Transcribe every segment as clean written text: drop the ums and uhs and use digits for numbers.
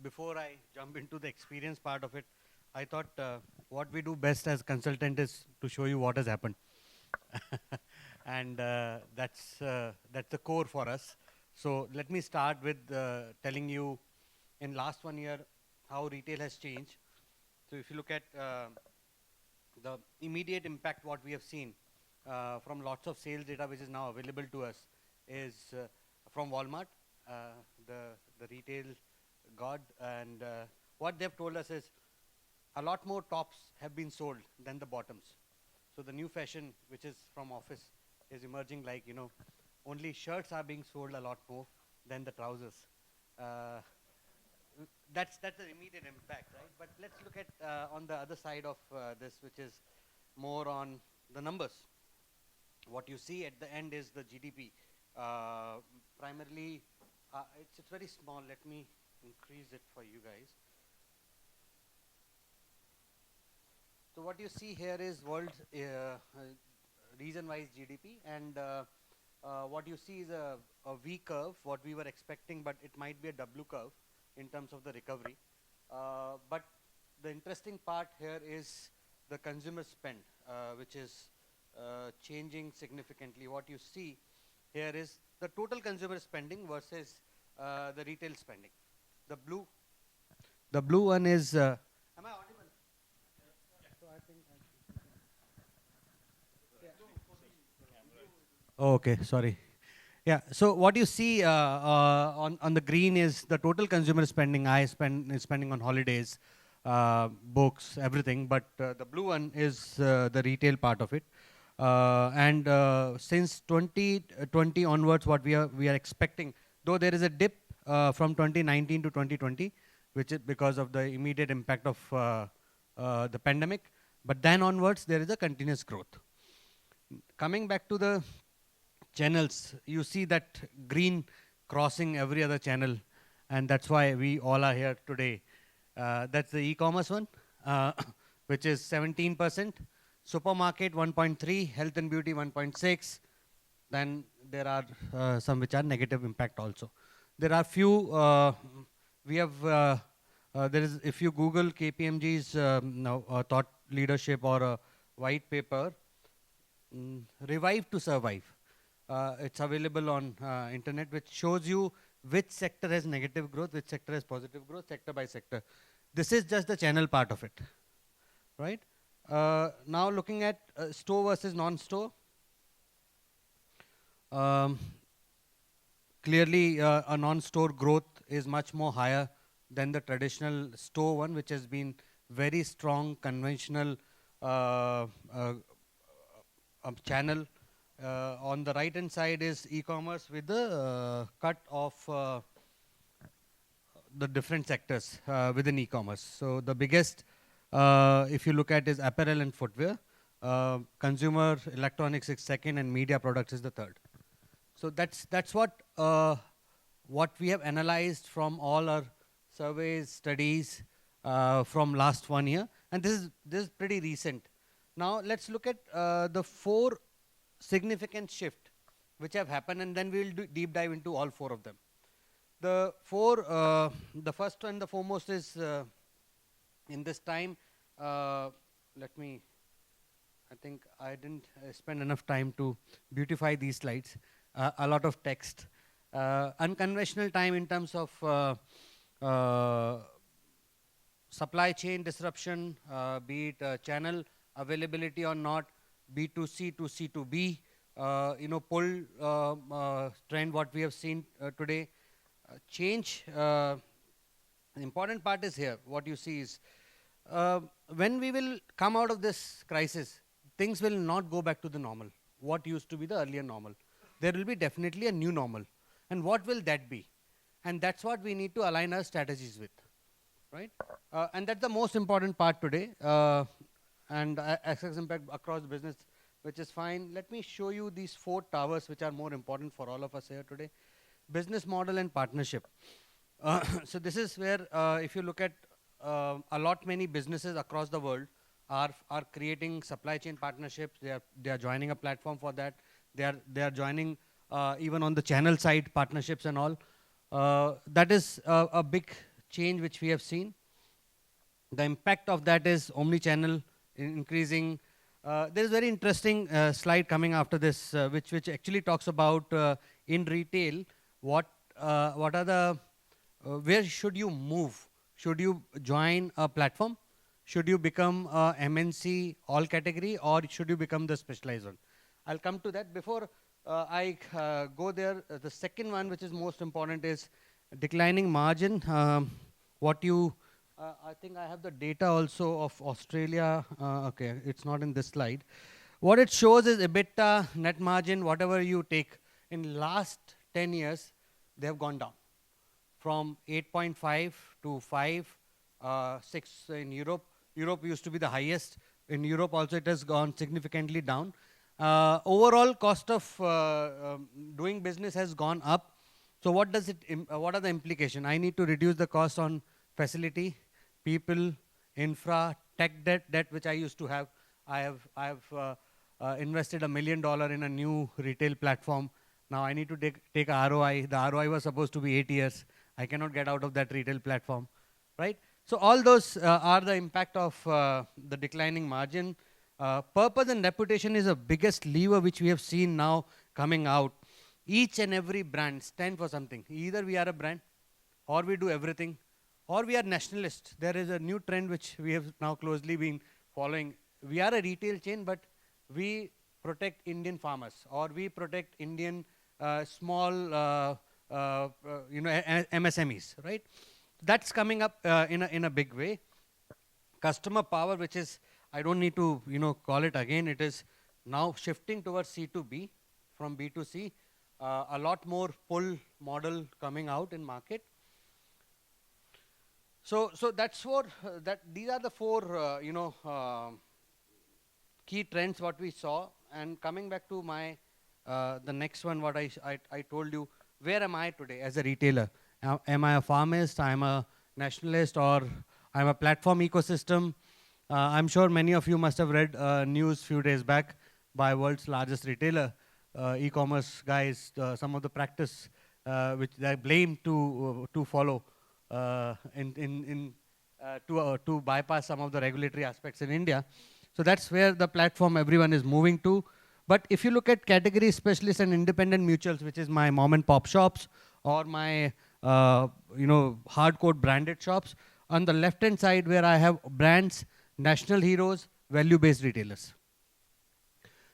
before I jump into the experience part of it, I thought what we do best as consultant is to show you what has happened. And that's the core for us. So let me start with telling you in last 1 year how retail has changed. So if you look at the immediate impact what we have seen from lots of sales data which is now available to us is from Walmart, the retail god, and what they've told us is a lot more tops have been sold than the bottoms. So the new fashion, which is from office, is emerging like, only shirts are being sold a lot more than the trousers. Uh, that's the immediate impact, right? But let's look at on the other side of this, which is more on the numbers. What you see at the end is the GDP. Primarily, it's very small. Let me increase it for you guys. So what you see here is world region-wise GDP, and what you see is a V curve, what we were expecting, but it might be a W curve in terms of the recovery. But the interesting part here is the consumer spend, which is changing significantly. What you see here is the total consumer spending versus the retail spending. The blue one is. Am I audible? So I think. Oh, okay, sorry. Yeah. So what you see on the green is the total consumer spending. Is spending on holidays, books, everything. But the blue one is the retail part of it. And since 2020 onwards, what we are expecting, though there is a dip from 2019 to 2020, which is because of the immediate impact of the pandemic. But then onwards, there is a continuous growth. Coming back to the channels, you see that green crossing every other channel, and that's why we all are here today. That's the e-commerce one, which is 17%, supermarket 1.3, health and beauty 1.6, then there are some which are negative impact also. There are few, we have, there is, if you Google KPMG's thought leadership or a white paper, Revive to Survive. It's available on internet, which shows you which sector has negative growth, which sector has positive growth, sector by sector. This is just the channel part of it, right? Now looking at store versus non-store. Clearly, a non-store growth is much more higher than the traditional store one, which has been very strong, conventional channel. On the right hand side is e-commerce with the cut of the different sectors within e-commerce. So the biggest, if you look at, is apparel and footwear. Consumer electronics is second, and media products is the third. So that's what we have analyzed from all our surveys, studies from last 1 year, and this is pretty recent. Now let's look at the 4 significant shift which have happened, and then we'll do deep dive into all 4 of them. The 4, the first and the foremost is in this time. Let me. I think I didn't spend enough time to beautify these slides. A lot of text. Unconventional time in terms of supply chain disruption, be it channel availability or not, B2C to C2B, pull trend what we have seen today. Change, the important part is here. What you see is, when we will come out of this crisis, things will not go back to the normal, what used to be the earlier normal. There will be definitely a new normal. And what will that be? And that's what we need to align our strategies with, right? And that's the most important part today. And access impact across the business, which is fine. Let me show you these 4 towers which are more important for all of us here today. Business model and partnership. So this is where, if you look at a lot many businesses across the world are creating supply chain partnerships. They are joining a platform for that. They are joining even on the channel side partnerships and all. That is a big change which we have seen. The impact of that is omni-channel increasing. There is very interesting slide coming after this, which actually talks about in retail what are the where should you move? Should you join a platform? Should you become a MNC all category, or should you become the specialized one? I'll come to that. Before I go there, the second one, which is most important, is declining margin. What you I think I have the data also of Australia. Okay, it's not in this slide. What it shows is EBITDA, net margin, whatever you take. In last 10 years, they have gone down from 8.5 to 5, 6 in Europe. Europe used to be the highest. In Europe also it has gone significantly down. Overall cost of doing business has gone up. So what does it? What are the implications? I need to reduce the cost on facility, people, infra, tech debt which I used to have. I have invested $1 million in a new retail platform. Now I need to take a ROI. The ROI was supposed to be 8 years. I cannot get out of that retail platform, right? So all those are the impact of the declining margin. Purpose and reputation is the biggest lever which we have seen now coming out. Each and every brand stand for something. Either we are a brand, or we do everything, or we are nationalists. There is a new trend which we have now closely been following. We are a retail chain, but we protect Indian farmers, or we protect Indian small MSMEs, right? That's coming up in a big way. Customer power, which is, I don't need to call it again, it is now shifting towards C2B from B2C. A lot more pull model coming out in market. So that's what these are the four key trends what we saw. And coming back to my the next one, what I told you, where am I today as a retailer? Am I a farmist? I'm a nationalist, or I'm a platform ecosystem? I'm sure many of you must have read news few days back by world's largest retailer, e-commerce guys, some of the practice which they blame to follow to bypass some of the regulatory aspects in India. So that's where the platform everyone is moving to. But if you look at category specialists and independent mutuals, which is my mom and pop shops, or my hardcore branded shops, on the left hand side where I have brands, national heroes, value-based retailers.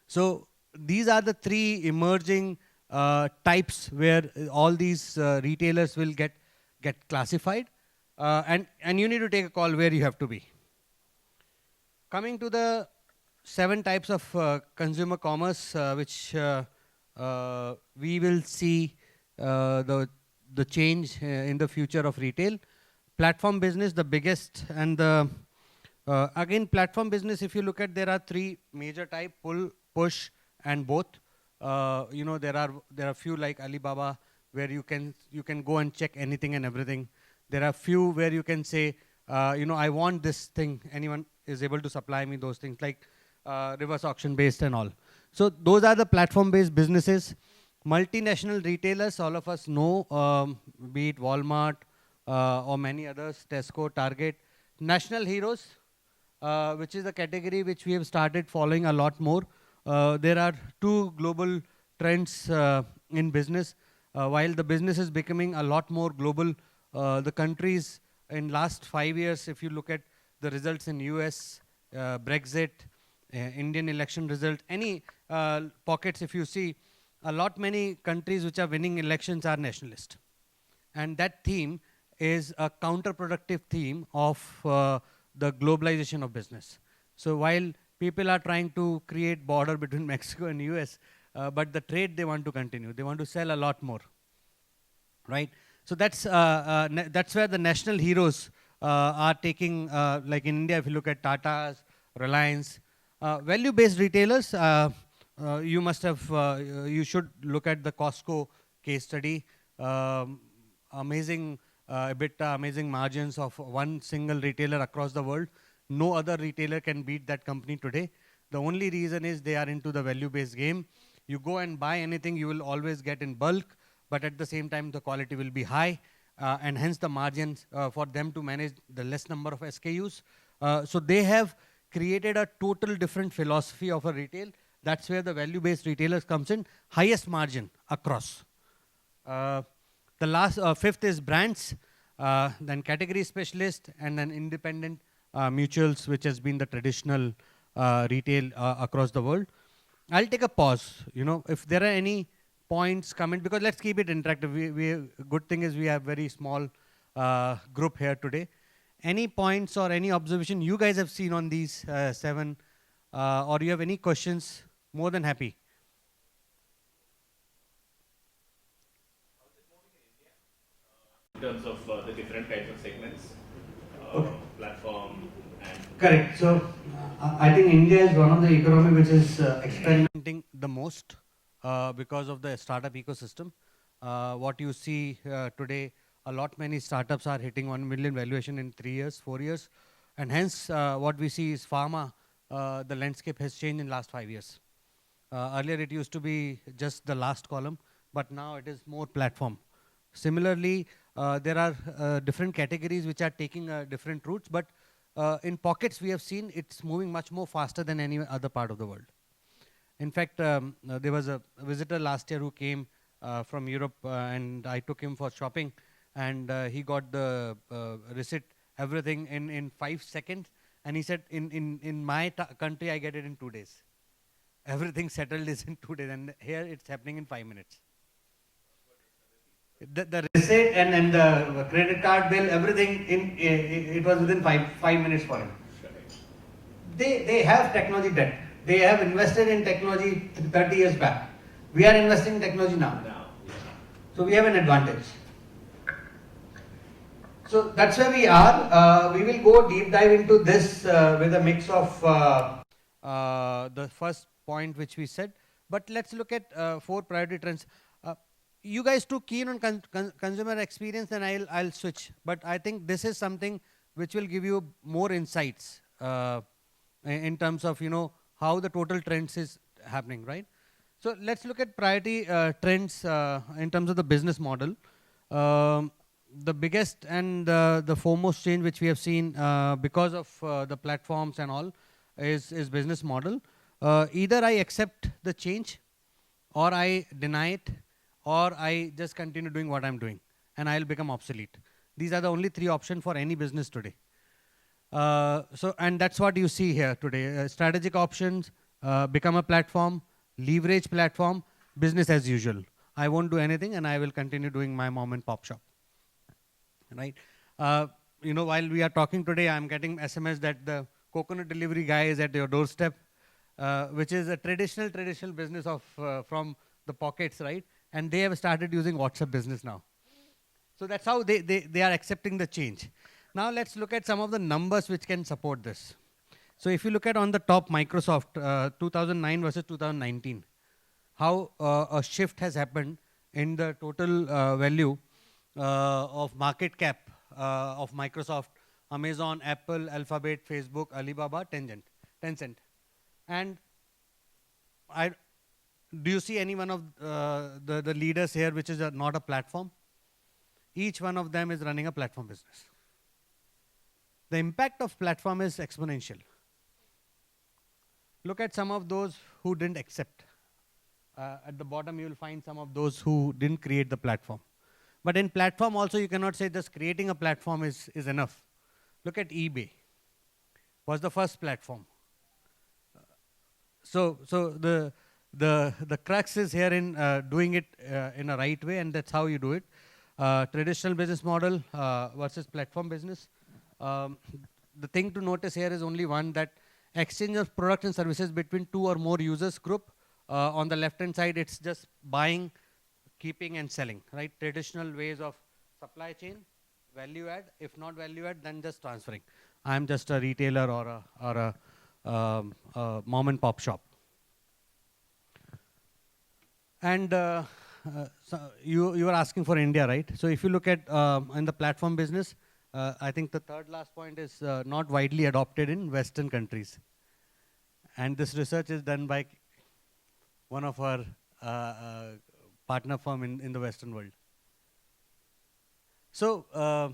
So these are the three emerging types where all these retailers will get classified, and you need to take a call where you have to be. Coming to the 7 types of consumer commerce, which we will see the change in the future of retail. Platform business, the biggest, and the again platform business. If you look at, there are 3 major type: pull, push, and both. There are few like Alibaba where you can go and check anything and everything. There are few where you can say, I want this thing. Anyone is able to supply me those things, like reverse auction based and all. So those are the platform based businesses. Multinational retailers, all of us know, be it Walmart or many others, Tesco, Target. National heroes, which is a category which we have started following a lot more. There are 2 global trends in business. While the business is becoming a lot more global, the countries in last 5 years, if you look at the results in US, Brexit, Indian election result, any pockets, if you see, many countries which are winning elections are nationalist. And that theme is a counterproductive theme of the globalization of business. So while people are trying to create border between Mexico and US, but the trade they want to continue. They want to sell a lot more, right? So that's where the national heroes are taking, like in India, if you look at Tata's, Reliance, value-based retailers. You must have, you should look at the Costco case study. Amazing EBITDA, amazing margins of one single retailer across the world. No other retailer can beat that company today. The only reason is they are into the value-based game. You go and buy anything, you will always get in bulk, but at the same time, the quality will be high. and hence the margins for them to manage the less number of SKUs. So they have created a total different philosophy of a retail. That's where the value-based retailers comes in, highest margin across. The last, fifth is brands, then category specialist, and then independent mutuals, which has been the traditional retail across the world. I'll take a pause. You know, if there are any points, comment, because let's keep it interactive. Good thing is we have very small group here today. Any points or any observation you guys have seen on these 7, or you have any questions, more than happy. In terms of the different kinds of segments, platform and... Correct. So I think India is one of the economy which is experimenting the most because of the startup ecosystem. What you see today, a lot many startups are hitting 1 million valuation in 3 years, 4 years. And hence what we see is pharma, the landscape has changed in last 5 years. Earlier it used to be just the last column, but now it is more platform. Similarly, there are different categories which are taking different routes, but in pockets we have seen it's moving much more faster than any other part of the world. In fact, there was a visitor last year who came from Europe and I took him for shopping and he got the receipt, everything in 5 seconds. And he said, in my country, I get it in 2 days. Everything settled is in 2 days, and here it's happening in 5 minutes. The receipt and the credit card bill, everything it was within 5 minutes for him. They have technology debt. They have invested in technology 30 years back. We are investing in technology now. So we have an advantage. So that's where we are. We will go deep dive into this with a mix of the first point which we said. But let's look at 4 priority trends. You guys too keen on consumer experience, and I'll switch. But I think this is something which will give you more insights in terms of, you know, how the total trends is happening, right? So let's look at priority trends in terms of the business model. The biggest and the foremost change which we have seen because of the platforms and all is business model. Either I accept the change, or I deny it, or I just continue doing what I'm doing, and I'll become obsolete. These are the only 3 options for any business today. And that's what you see here today. Strategic options, become a platform, leverage platform, business as usual. I won't do anything and I will continue doing my mom and pop shop. Right? You know, while we are talking today, I'm getting SMS that the coconut delivery guy is at your doorstep, which is a traditional business of from the pockets, right? And they have started using WhatsApp business now. So that's how they are accepting the change. Now let's look at some of the numbers which can support this. So if you look at on the top, Microsoft, 2009 versus 2019, how a shift has happened in the total value of market cap of Microsoft, Amazon, Apple, Alphabet, Facebook, Alibaba, Tencent. And do you see any one of the leaders here which is not a platform? Each one of them is running a platform business. The impact of platform is exponential. Look at some of those who didn't accept. At the bottom, you will find some of those who didn't create the platform. But in platform also, you cannot say just creating a platform is enough. Look at eBay. Was the first platform. So the crux is here in doing it in a right way, and that's how you do it. Traditional business model versus platform business. The thing to notice here is only one, that exchange of products and services between 2 or more users group. On the left hand side, it's just buying, keeping and selling, right? Traditional ways of supply chain, value add. If not value add, then just transferring. I'm just a retailer or a mom and pop shop. And so you were asking for India, right? So if you look at in the platform business, I think the third last point is not widely adopted in Western countries. And this research is done by one of our partner firm in the Western world. So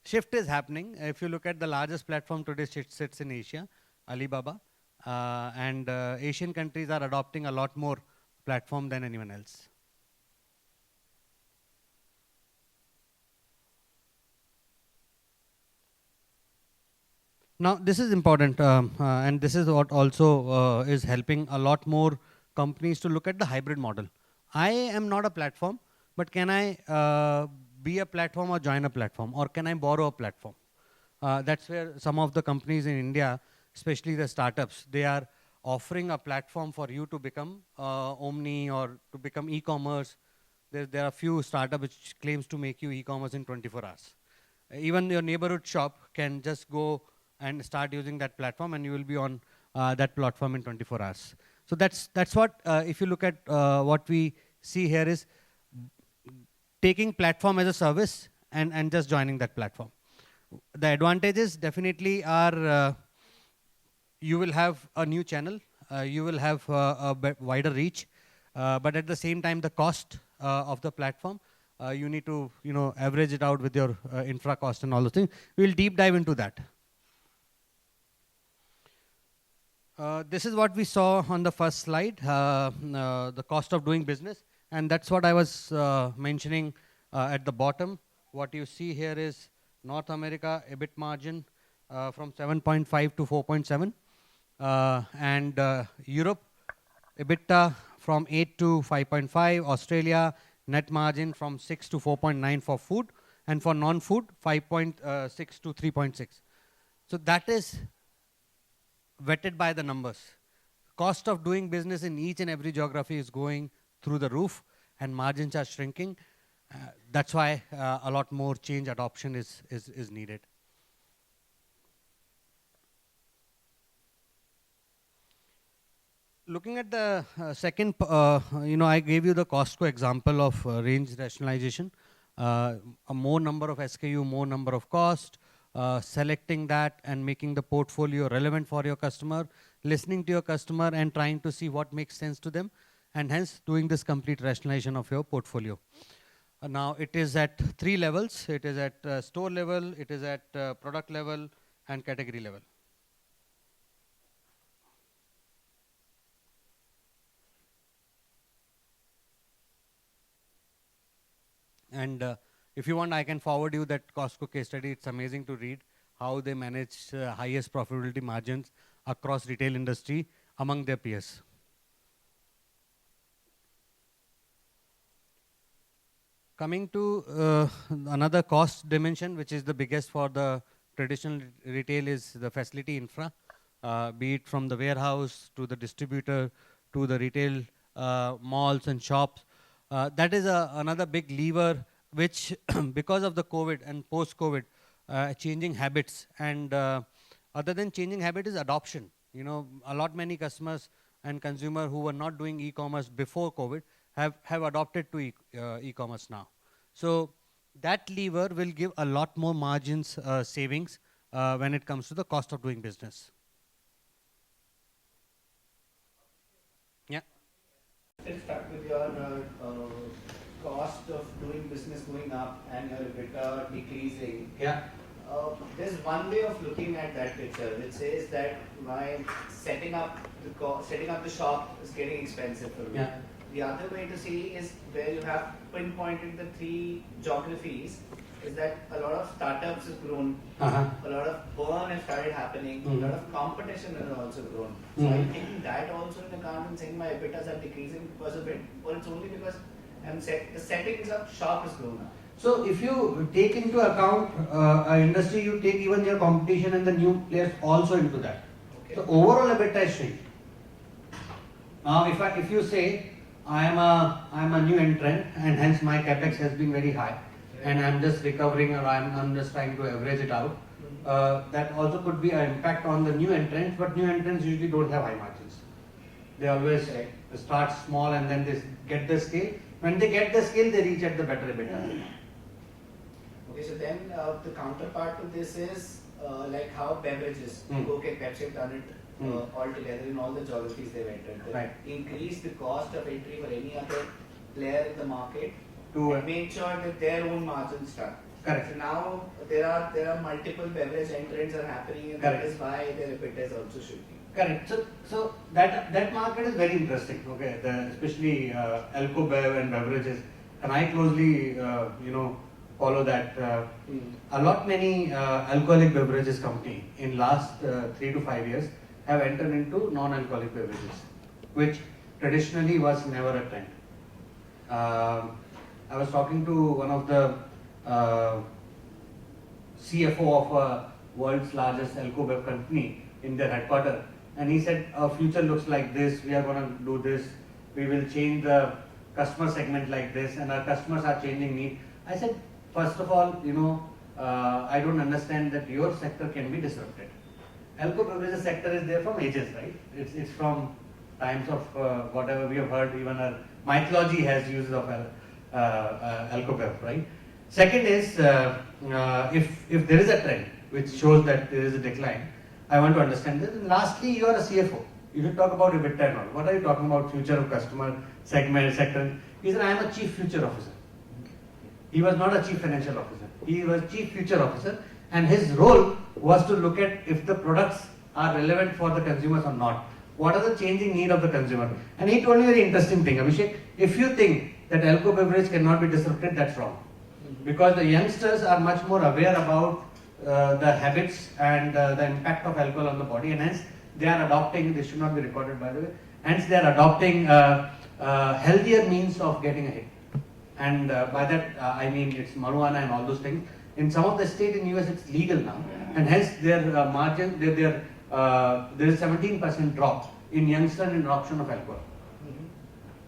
shift is happening. If you look at the largest platform today, sits in Asia, Alibaba, and Asian countries are adopting a lot more platform than anyone else. Now, this is important, and this is what also is helping a lot more companies to look at the hybrid model. I am not a platform, but can I be a platform or join a platform, or can I borrow a platform? That's where some of the companies in India, especially the startups, they are offering a platform for you to become Omni or to become e-commerce. There are few startups which claims to make you e-commerce in 24 hours. Even your neighborhood shop can just go and start using that platform, and you will be on that platform in 24 hours. So that's what, if you look at what we see here is taking platform as a service and just joining that platform. The advantages definitely are you will have a new channel, you will have a wider reach, but at the same time the cost of the platform, you need to average it out with your infra cost and all those things. We'll deep dive into that. This is what we saw on the first slide, the cost of doing business, and that's what I was mentioning at the bottom. What you see here is North America EBIT margin from 7.5 to 4.7, and Europe EBITDA from 8 to 5.5, Australia net margin from 6 to 4.9 for food, and for non-food 5.6 to 3.6. So that is vetted by the numbers. Cost of doing business in each and every geography is going through the roof, and margins are shrinking. That's why a lot more change adoption is needed. Looking at the second, I gave you the Costco example of range rationalization. A more number of SKU, more number of cost, selecting that and making the portfolio relevant for your customer, listening to your customer and trying to see what makes sense to them, and hence doing this complete rationalization of your portfolio. Now it is at 3 levels. It is at store level, it is at product level, and category level. And if you want, I can forward you that Costco case study. It's amazing to read how they manage highest profitability margins across retail industry among their peers. Coming to another cost dimension, which is the biggest for the traditional retail, is the facility infra, be it from the warehouse to the distributor to the retail malls and shops. That is another big lever which because of the COVID and post-COVID, changing habits, and other than changing habit is adoption. Many customers and consumer who were not doing e-commerce before COVID have adopted to e-commerce now. So that lever will give a lot more margins savings when it comes to the cost of doing business. Yeah. Let's start with your cost of doing business going up and your EBITDA decreasing. Yeah. There's one way of looking at that picture, which says that my setting up the shop is getting expensive for me. Yeah. The other way to see is where you have pinpointed the 3 geographies, is that a lot of startups have grown, a lot of burn has started happening, a lot of competition has also grown. So I'm taking that also in account and saying my EBITDAs are decreasing because of it, or it's only because the settings of shop has grown up. So if you take into account industry, you take even your competition and the new players also into that. Okay. So overall EBITDA is shrinking. Now if you say I am a new entrant and hence my capex has been very high, and I'm just recovering, or I'm just trying to average it out, that also could be an impact on the new entrants, but new entrants usually don't have high margins. They always start small and then they get the scale. When they get the scale, they reach at the better EBITDA. Okay, so then the counterpart to this is like how beverages, Coke and Pepsi have done it all together in all the geographies they've entered. Right. Increase the cost of entry for any other player in the market to and make sure that their own margins start. Correct. So now there are multiple beverage entrants are happening, and Correct. that is why their EBITDA is also shrinking. Correct. So that market is very interesting. Okay, especially alco bev and beverages, and I closely follow that. A lot many alcoholic beverages company in last 3 to 5 years have entered into non-alcoholic beverages, which traditionally was never a trend. I was talking to one of the CFO of a world's largest alco bev company in their headquarters, and he said, our future looks like this, we are going to do this, we will change the customer segment like this, and our customers are changing need. I said, first of all, I don't understand that your sector can be disrupted. Alco beverages sector is there from ages, right? It's from times of whatever we have heard, even our mythology has uses of alco bev, right? Second is, if there is a trend which shows that there is a decline, I want to understand this. And lastly, you are a CFO. You should talk about EBITDA and all. What are you talking about? Future of customer segment, sector? He said, I am a chief future officer. He was not a chief financial officer. He was chief future officer, and his role was to look at if the products are relevant for the consumers or not. What are the changing need of the consumer? And he told me a very interesting thing, Abhishek. If you think that alco beverage cannot be disrupted, that's wrong. Because the youngsters are much more aware about the habits and the impact of alcohol on the body, and hence they are adopting, this should not be recorded by the way, hence they are adopting healthier means of getting ahead. And by that I mean it's marijuana and all those things. In some of the states in US it's legal now, and hence their margin, there is 17% drop in youngster in adoption of alcohol.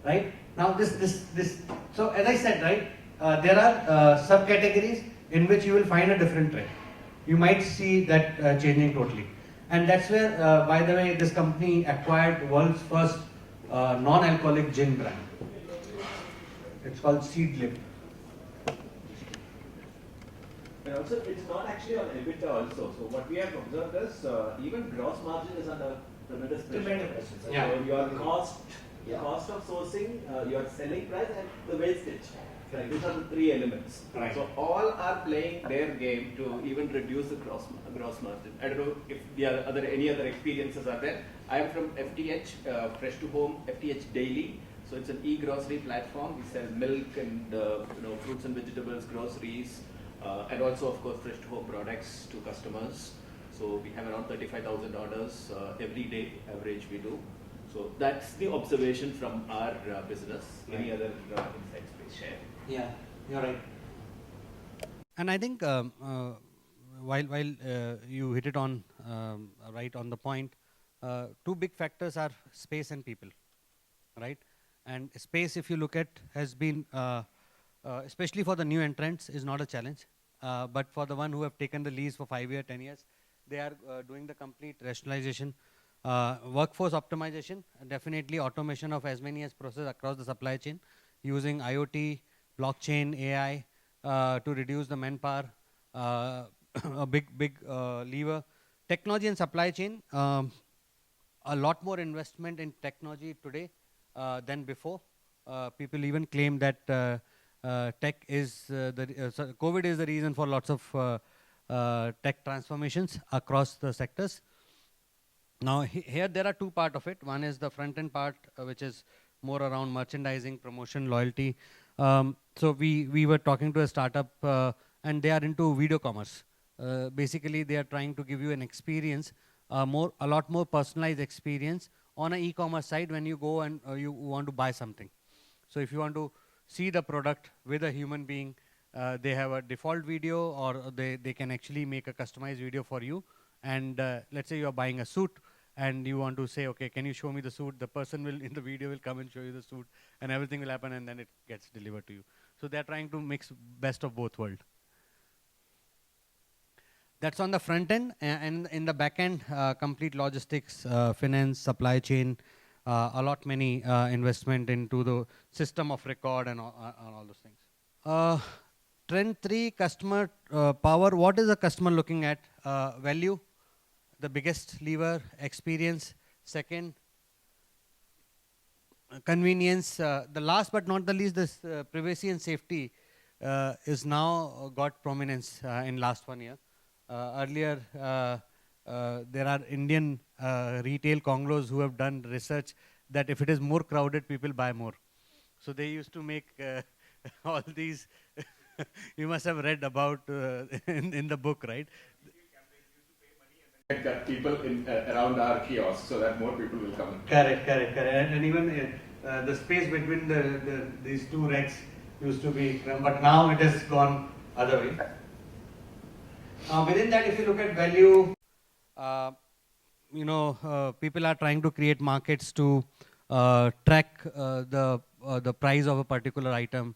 Right? Now so as I said, right, there are subcategories in which you will find a different trend. You might see that changing totally. And that's where, by the way, this company acquired world's first non-alcoholic gin brand. It's called Seedlip. And also, it's not actually on EBITDA also. So what we have observed is even gross margin is under tremendous pressure. Yeah. So your cost of sourcing, your selling price, and the wastage. Right. These are the three elements. Right. So all are playing their game to even reduce the gross margin. I don't know if there are any other experiences are there. I am from FTH, Fresh to Home, FTH Daily. So it's an e-grocery platform. We sell milk and fruits and vegetables, groceries, and also of course Fresh to Home products to customers. So we have around 35,000 orders every day average we do. So that's the observation from our business. Any other insights please share? Yeah, you're right. And I think while you hit it on right on the point, two big factors are space and people, right? And space, if you look at, has been, especially for the new entrants, is not a challenge. But for the one who have taken the lease for 5 years, 10 years, they are doing the complete rationalization, workforce optimization, definitely automation of as many as process across the supply chain, using IoT, blockchain, AI to reduce the manpower, a big lever. Technology and supply chain, a lot more investment in technology today than before. People even claim that tech is, COVID is the reason for lots of tech transformations across the sectors. Now here there are two parts of it. One is the front end part, which is more around merchandising, promotion, loyalty. So we were talking to a startup and they are into video commerce. Basically they are trying to give you an experience, a lot more personalized experience on an e-commerce site when you go and you want to buy something. So if you want to see the product with a human being, they have a default video, or they can actually make a customized video for you. And let's say you are buying a suit and you want to say, okay, can you show me the suit? The person will in the video will come and show you the suit, and everything will happen, and then it gets delivered to you. So they're trying to mix best of both worlds. That's on the front end, and in the back end, complete logistics, finance, supply chain, a lot many investment into the system of record and all those things. Trend 3, customer power. What is the customer looking at? Value, the biggest lever. Experience, second. Convenience. The last but not the least, this privacy and safety. is now got prominence in last 1 year. Earlier, there are Indian retail conglos who have done research that if it is more crowded, people buy more. So they used to make all these. You must have read about in the book, right? Get people in around our kiosk so that more people will come in. Correct. And even the space between these two racks used to be, but now it has gone other way. Within that, if you look at value, people are trying to create markets to track the price of a particular item,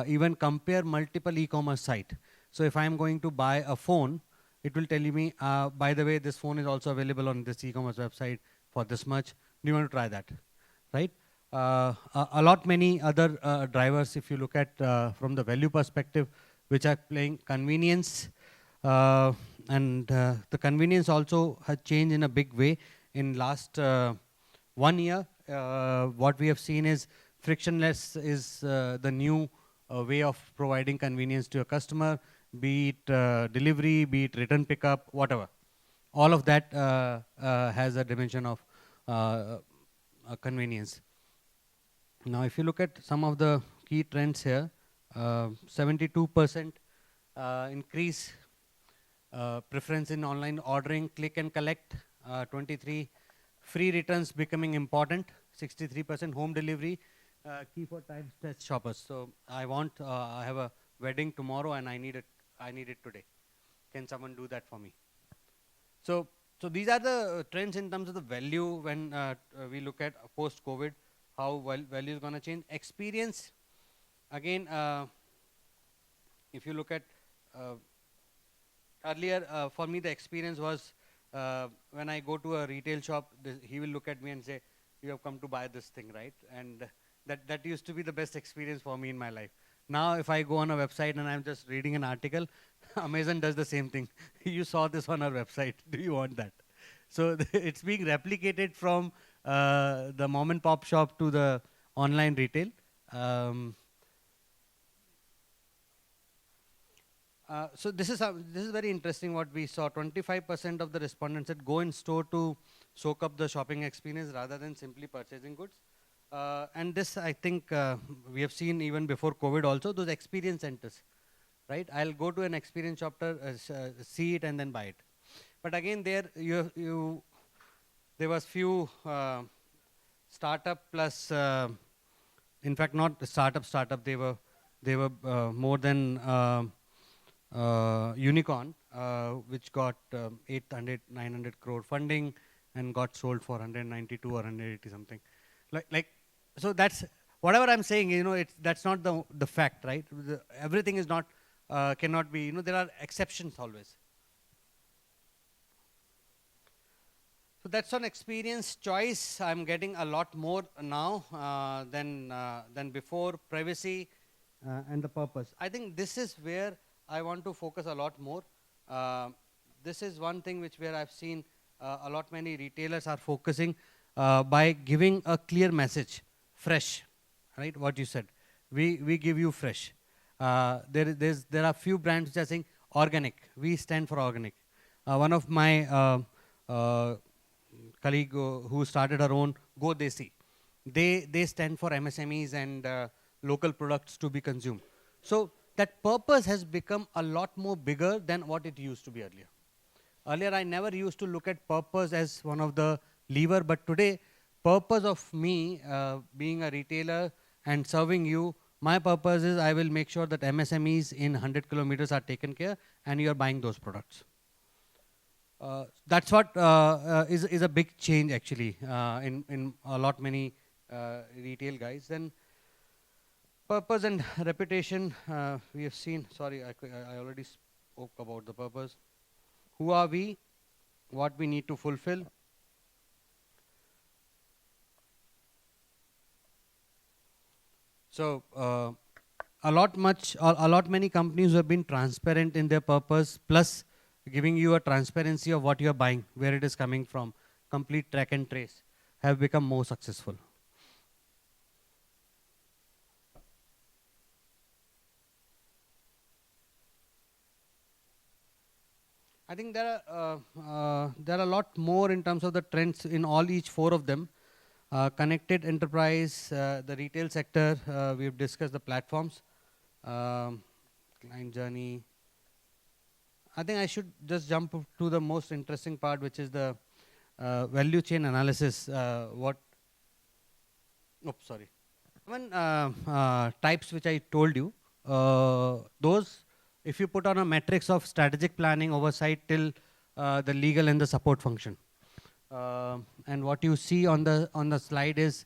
even compare multiple e-commerce site. So if I'm going to buy a phone, it will tell me, by the way, this phone is also available on this e-commerce website for this much. Do you want to try that, right? A lot many other drivers, if you look at from the value perspective, which are playing convenience, and the convenience also has changed in a big way in last 1 year. What we have seen is frictionless is the new way of providing convenience to a customer, be it delivery, be it return pickup, whatever. All of that has a dimension of convenience. Now, if you look at some of the key trends here, 72% increase preference in online ordering, click and collect, 23 free returns becoming important, 63% home delivery, key for time stretched shoppers. So I have a wedding tomorrow and I need it today. Can someone do that for me? So these are the trends in terms of the value when we look at post-COVID, how value is going to change. Experience, again, if you look at earlier, for me the experience was when I go to a retail shop, he will look at me and say, you have come to buy this thing, right? And that used to be the best experience for me in my life. Now if I go on a website and I'm just reading an article, Amazon does the same thing. You saw this on our website, do you want that? So it's being replicated from the mom and pop shop to the online retail. So this is very interesting what we saw. 25% of the respondents said go in store to soak up the shopping experience rather than simply purchasing goods. And this, I think, we have seen even before COVID also, those experience centers, right? I'll go to an experience shop, see it and then buy it. But again, there was few startup plus, in fact, not startup. They were more than Unicorn, which got 800, 900 crore funding and got sold for 192 or 180 something. So that's whatever I'm saying. That's not the fact, right? Everything is not cannot be. There are exceptions always. So that's on experience. Choice, I'm getting a lot more now than before. Privacy and the purpose. I think this is where I want to focus a lot more. This is one thing where I've seen a lot many retailers are focusing by giving a clear message, fresh, right? What you said, we give you fresh. There are few brands which are saying organic. We stand for organic. One of my colleague who started her own Go Desi, they stand for MSMEs and local products to be consumed. So that purpose has become a lot more bigger than what it used to be earlier. Earlier, I never used to look at purpose as one of the lever, but today, purpose of me being a retailer and serving you, my purpose is I will make sure that MSMEs in 100 kilometers are taken care and you are buying those products. That's what is a big change actually in a lot many retail guys. Then purpose and reputation, we have seen, sorry, I already spoke about the purpose. Who are we? What we need to fulfill? So a lot many companies have been transparent in their purpose, plus giving you a transparency of what you are buying, where it is coming from, complete track and trace, have become more successful. I think there are a lot more in terms of the trends in each four of them. Connected enterprise, the retail sector, we've discussed the platforms, client journey. I think I should just jump to the most interesting part, which is the value chain analysis. Types which I told you, those, if you put on a matrix of strategic planning, oversight till the legal and the support function. And what you see on the slide is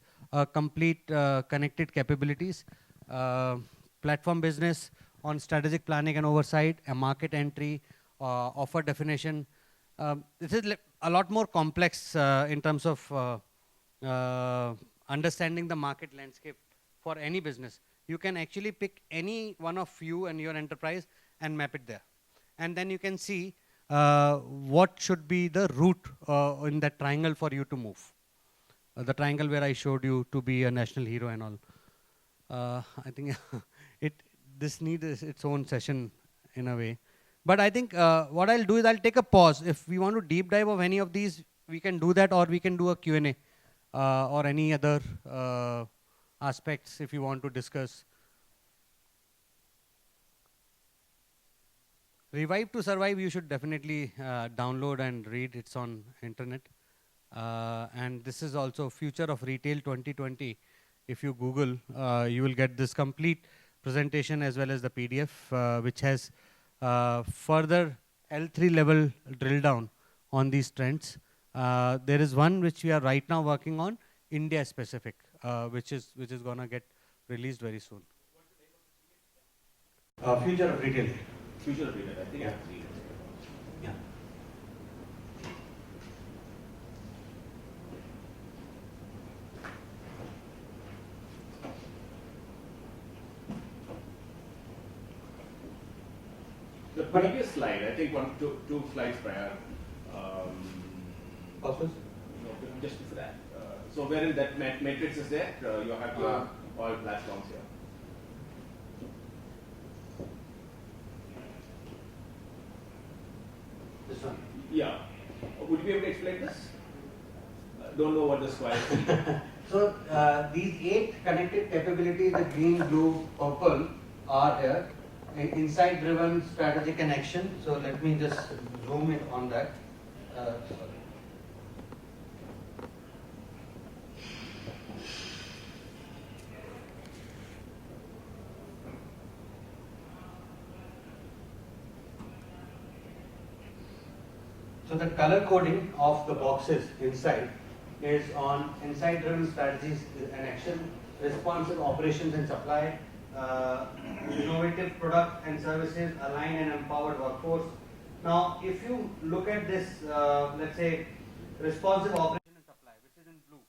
complete connected capabilities, platform business on strategic planning and oversight, a market entry, offer definition. This is a lot more complex in terms of understanding the market landscape for any business. You can actually pick any one of you and your enterprise and map it there. And then you can see what should be the route in that triangle for you to move. The triangle where I showed you to be a national hero and all. I think this needs its own session in a way. But I think what I'll do is I'll take a pause. If we want to deep dive of any of these, we can do that, or we can do a Q&A or any other aspects if you want to discuss. Revive to Survive, you should definitely download and read. It's on internet. And this is also Future of Retail 2020. If you Google, you will get this complete presentation as well as the PDF, which has further L3 level drill down on these trends. There is one which we are right now working on, India specific, which is going to get released very soon. Future of Retail. Future of Retail, I think. Yeah. The previous slide, I think two slides prior. Process? No, just before that. So where in that matrix is there, you have your all platforms here. This one? Yeah. Would you be able to explain this? Don't know what the square is. So these 8 connected capabilities, the green, blue, purple, are here. Insight driven, strategic and action. So let me just zoom in on that. So the color coding of the boxes inside is on insight driven strategies and action, responsive operations and supply, innovative product and services, aligned and empowered workforce. Now, if you look at this, let's say, responsive operation and supply, which is in blue.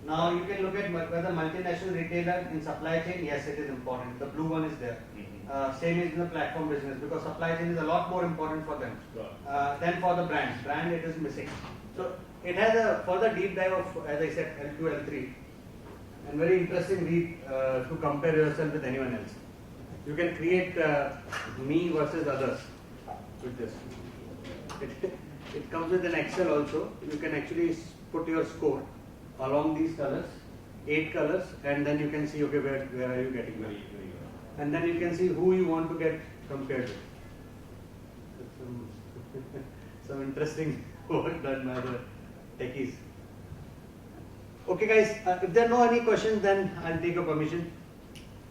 Now, you can look at whether multinational retailer in supply chain, yes, it is important. The blue one is there. Same is in the platform business, because supply chain is a lot more important for them than for the brands. Brand, it is missing. So, it has a further deep dive of, as I said, L2, L3. And very interesting read to compare yourself with anyone else. You can create me versus others with this. It comes with an Excel also. You can actually put your score along these colors, 8 colors, and then you can see, okay, where are you getting money? And then you can see who you want to get compared with. Some interesting work done by the techies. Okay guys, if there are no any questions, then I'll take your permission.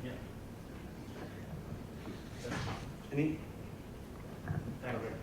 Yeah. Any? Thank you.